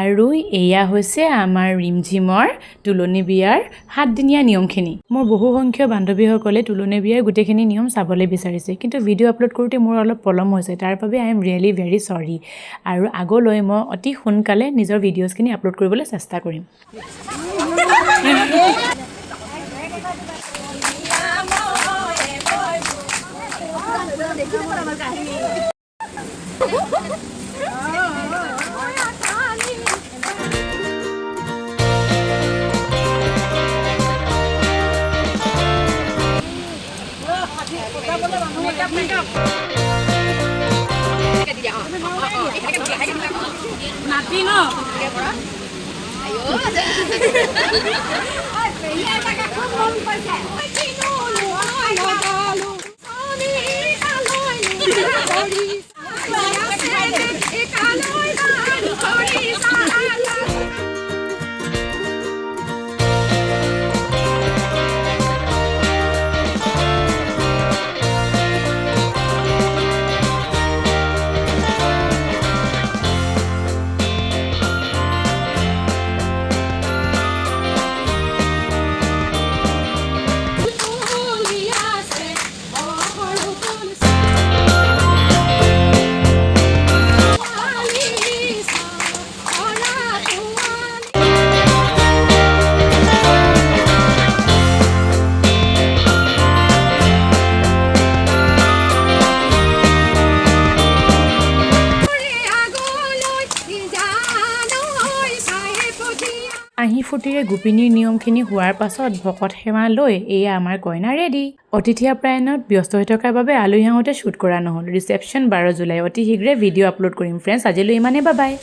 আৰু এয়া হৈছে আমাৰ ৰিমঝিমৰ তুলনি বিয়াৰ 7 দিনীয়া নিয়মখিনি মোৰ বহু সংখ্যক বান্ধৱীসকলে তুলনি বিয়াৰ গোটেইখিনি নিয়ম চাবলৈ বিচাৰিছে কিন্তু ভিডিঅ' আপলোড কৰোঁতে মোৰ অলপ পলম হৈছে তাৰ বাবে আই এম ৰিয়েলি ভেৰি সৰি আৰু আগলৈ মই অতি সোনকালে নিজৰ ভিডিঅ'ছখিনি আপলোড কৰিবলৈ চেষ্টা কৰিম আহি ফুটিৰে গোপিনীৰ নিয়মখিনি হোৱাৰ পাছত ভকত সেৱা লৈ এয়া আমাৰ কইনা ৰেডি অতিথি আপ্যায়নত ব্যস্ত হৈ থকাৰ বাবে আলহী আহোঁতে শ্বুট কৰা নহ'ল ৰিচেপশ্যন 12 জুলাই অতি শীঘ্ৰে ভিডিঅ' আপলোড কৰিম ফ্ৰেণ্ডছ আজিলৈ ইমানেই বাই বাই